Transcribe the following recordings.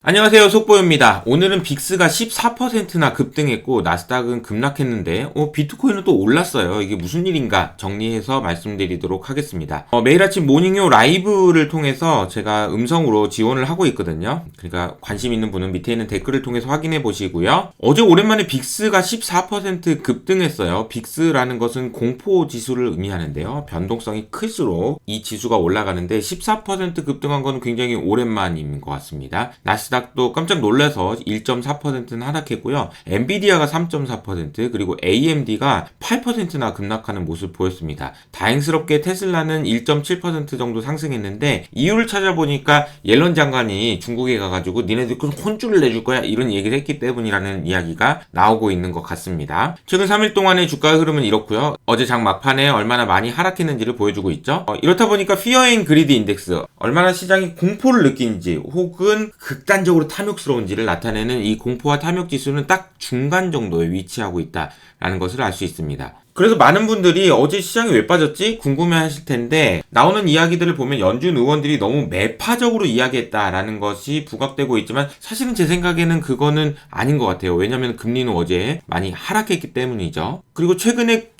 안녕하세요, 속보입니다. 오늘은 빅스가 14%나 급등했고 나스닥은 급락했는데 비트코인은 또 올랐어요. 이게 무슨 일인가 정리해서 말씀드리도록 하겠습니다. 매일 아침 모닝요 라이브를 통해서 제가 음성으로 지원을 하고 있거든요. 그러니까 관심 있는 분은 밑에 있는 댓글을 통해서 확인해 보시고요. 어제 오랜만에 빅스가 14% 급등했어요. 빅스라는 것은 공포 지수를 의미하는데요. 변동성이 클수록 이 지수가 올라가는데 14% 급등한 건 굉장히 오랜만인 것 같습니다. 나스닥도 깜짝 놀라서 1.4%는 하락했고요. 엔비디아가 3.4% 그리고 AMD가 8%나 급락하는 모습 보였습니다. 다행스럽게 테슬라는 1.7% 정도 상승했는데 이유를 찾아보니까 옐런 장관이 중국에 가가지고 니네들 그 혼쭐을 내줄 거야 이런 얘기를 했기 때문이라는 이야기가 나오고 있는 것 같습니다. 최근 3일 동안의 주가 흐름은 이렇고요. 어제 장 막판에 얼마나 많이 하락했는지를 보여주고 있죠. 이렇다 보니까 피어 앤 그리드 인덱스 얼마나 시장이 공포를 느끼는지 혹은 극단적으로 탐욕스러운지를 나타내는 이 공포와 탐욕 지수는 딱 중간 정도에 위치하고 있다라는 것을 알 수 있습니다. 그래서 많은 분들이 어제 시장이 왜 빠졌지? 궁금해 하실 텐데 나오는 이야기들을 보면 연준 의원들이 너무 매파적으로 이야기했다라는 것이 부각되고 있지만 사실은 제 생각에는 그거는 아닌 것 같아요. 왜냐하면 금리는 어제 많이 하락했기 때문이죠. 그리고 최근에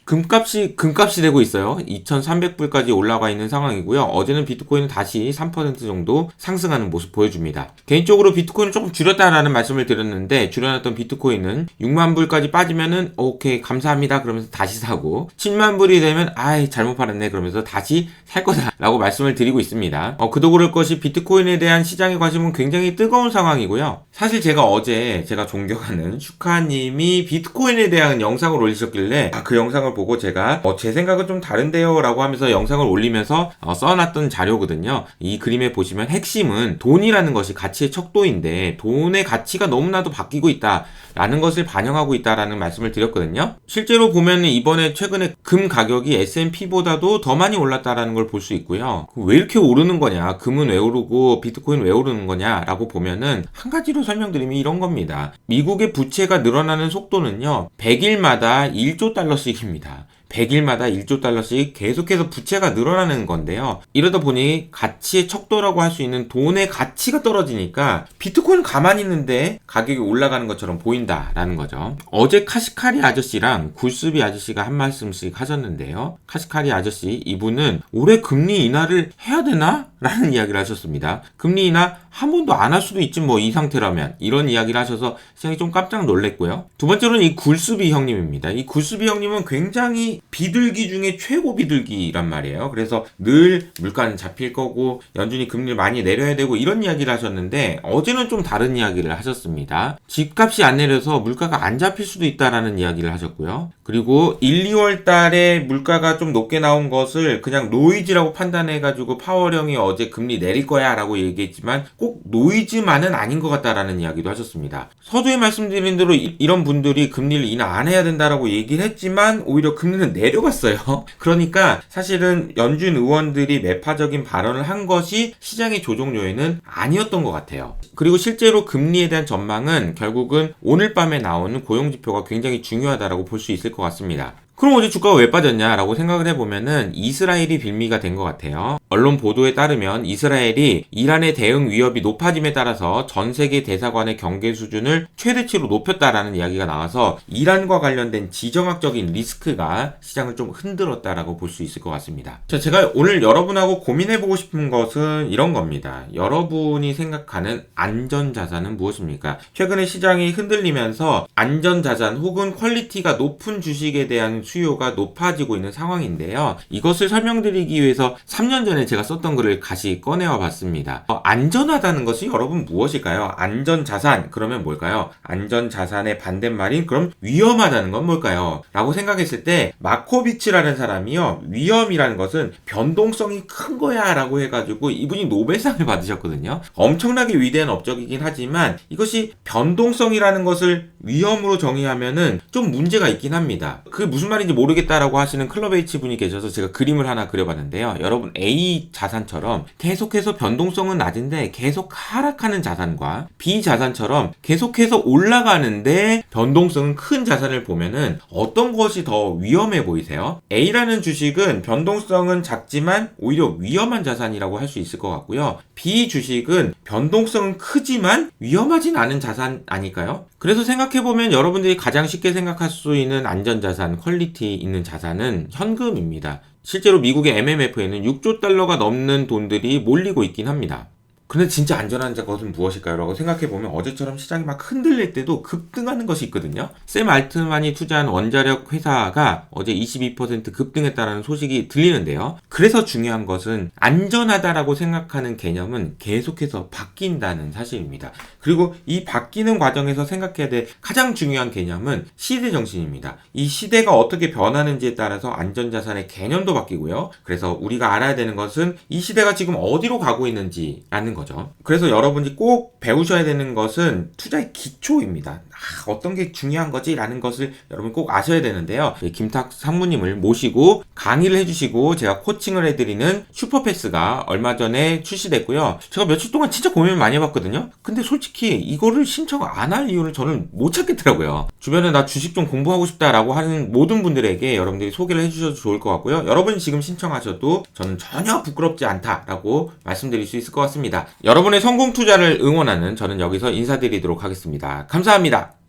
금값이 되고 있어요. 2,300불까지 올라가 있는 상황이고요. 어제는 비트코인은 다시 3% 정도 상승하는 모습 보여줍니다. 개인적으로 비트코인을 조금 줄였다라는 말씀을 드렸는데 줄여놨던 비트코인은 6만 불까지 빠지면은 오케이 감사합니다 그러면서 다시 사고 7만 불이 되면 아이 잘못 팔았네 그러면서 다시 살 거다 라고 말씀을 드리고 있습니다. 그도 그럴 것이 비트코인에 대한 시장의 관심은 굉장히 뜨거운 상황이고요. 사실 제가 어제 제가 존경하는 슈카님이 비트코인에 대한 영상을 올리셨길래 그 영상을 보고 제가 제 생각은 좀 다른데요 라고 하면서 영상을 올리면서 써놨던 자료거든요. 이 그림에 보시면 핵심은 돈이라는 것이 가치의 척도인데 돈의 가치가 너무나도 바뀌고 있다 라는 것을 반영하고 있다라는 말씀을 드렸거든요. 실제로 보면 이번에 최근에 금 가격이 S&P보다도 더 많이 올랐다라는 걸 볼 수 있고요. 왜 이렇게 오르는 거냐, 금은 왜 오르고 비트코인 왜 오르는 거냐 라고 보면은 한 가지로 설명드리면 이런 겁니다. 미국의 부채가 늘어나는 속도는요 100일마다 1조 달러씩입니다. 100일마다 1조 달러씩 계속해서 부채가 늘어나는 건데요. 이러다 보니 가치의 척도라고 할 수 있는 돈의 가치가 떨어지니까 비트코인 가만히 있는데 가격이 올라가는 것처럼 보인다라는 거죠. 어제 카시카리 아저씨랑 굴스비 아저씨가 한 말씀씩 하셨는데요. 카시카리 아저씨 이분은 올해 금리 인하를 해야 되나? 라는 이야기를 하셨습니다. 금리 인하 한 번도 안 할 수도 있지 뭐 이 상태라면 이런 이야기를 하셔서 시장이 좀 깜짝 놀랐고요. 두 번째로는 이 굴스비 형님입니다. 이 굴스비 형님은 굉장히 비둘기 중에 최고 비둘기란 말이에요. 그래서 늘 물가는 잡힐 거고 연준이 금리를 많이 내려야 되고 이런 이야기를 하셨는데 어제는 좀 다른 이야기를 하셨습니다. 집값이 안 내려서 물가가 안 잡힐 수도 있다라는 이야기를 하셨고요. 그리고 1, 2월 달에 물가가 좀 높게 나온 것을 그냥 노이즈라고 판단해가지고 파월형이 어제 금리 내릴 거야 라고 얘기했지만 꼭 노이즈만은 아닌 것 같다라는 이야기도 하셨습니다. 서두에 말씀드린 대로 이런 분들이 금리를 인하 안 해야 된다라고 얘기를 했지만 오히려 금리는 내려갔어요. 그러니까 사실은 연준 의원들이 매파적인 발언을 한 것이 시장의 조정 요인은 아니었던 것 같아요. 그리고 실제로 금리에 대한 전망은 결국은 오늘 밤에 나오는 고용지표가 굉장히 중요하다라고 볼 수 있을 것 같습니다. 그럼 어제 주가가 왜 빠졌냐라고 생각을 해보면은 이스라엘이 빌미가 된 것 같아요. 언론 보도에 따르면 이스라엘이 이란의 대응 위협이 높아짐에 따라서 전 세계 대사관의 경계 수준을 최대치로 높였다라는 이야기가 나와서 이란과 관련된 지정학적인 리스크가 시장을 좀 흔들었다라고 볼 수 있을 것 같습니다. 자, 제가 오늘 여러분하고 고민해보고 싶은 것은 이런 겁니다. 여러분이 생각하는 안전자산은 무엇입니까? 최근에 시장이 흔들리면서 안전자산 혹은 퀄리티가 높은 주식에 대한 수요가 높아지고 있는 상황인데요. 이것을 설명드리기 위해서 3년 전에 제가 썼던 글을 다시 꺼내와 봤습니다. 안전하다는 것이 여러분 무엇일까요? 안전자산 그러면 뭘까요? 안전자산의 반대말인 그럼 위험하다는 건 뭘까요? 라고 생각했을 때 마코비치라는 사람이요. 위험이라는 것은 변동성이 큰 거야 라고 해가지고 이분이 노벨상을 받으셨거든요. 엄청나게 위대한 업적이긴 하지만 이것이 변동성이라는 것을 위험으로 정의하면은 좀 문제가 있긴 합니다. 그게 무슨 말인지 모르겠다라고 하시는 클럽 H 분이 계셔서 제가 그림을 하나 그려봤는데요. 여러분 A A 자산처럼 계속해서 변동성은 낮은데 계속 하락하는 자산과 B 자산처럼 계속해서 올라가는데 변동성은 큰 자산을 보면은 어떤 것이 더 위험해 보이세요? A라는 주식은 변동성은 작지만 오히려 위험한 자산이라고 할 수 있을 것 같고요. B 주식은 변동성은 크지만 위험하진 않은 자산 아닐까요? 그래서 생각해보면 여러분들이 가장 쉽게 생각할 수 있는 안전자산, 퀄리티 있는 자산은 현금입니다. 실제로 미국의 MMF에는 6조 달러가 넘는 돈들이 몰리고 있긴 합니다. 근데 진짜 안전한 것은 무엇일까요? 라고 생각해보면 어제처럼 시장이 막 흔들릴 때도 급등하는 것이 있거든요. 샘 알트만이 투자한 원자력 회사가 어제 22% 급등했다는 소식이 들리는데요. 그래서 중요한 것은 안전하다라고 생각하는 개념은 계속해서 바뀐다는 사실입니다. 그리고 이 바뀌는 과정에서 생각해야 될 가장 중요한 개념은 시대 정신입니다. 이 시대가 어떻게 변하는지에 따라서 안전자산의 개념도 바뀌고요. 그래서 우리가 알아야 되는 것은 이 시대가 지금 어디로 가고 있는지라는 거죠. 그래서 여러분이 꼭 배우셔야 되는 것은 투자의 기초입니다. 어떤 게 중요한 거지? 라는 것을 여러분 꼭 아셔야 되는데요. 김탁 상무님을 모시고 강의를 해주시고 제가 코칭을 해드리는 슈퍼패스가 얼마 전에 출시됐고요. 제가 며칠 동안 진짜 고민을 많이 해봤거든요. 근데 솔직히 이거를 신청 안 할 이유를 저는 못 찾겠더라고요. 주변에 나 주식 좀 공부하고 싶다라고 하는 모든 분들에게 여러분들이 소개를 해주셔도 좋을 것 같고요. 여러분이 지금 신청하셔도 저는 전혀 부끄럽지 않다라고 말씀드릴 수 있을 것 같습니다. 여러분의 성공 투자를 응원하는 저는 여기서 인사드리도록 하겠습니다. 감사합니다.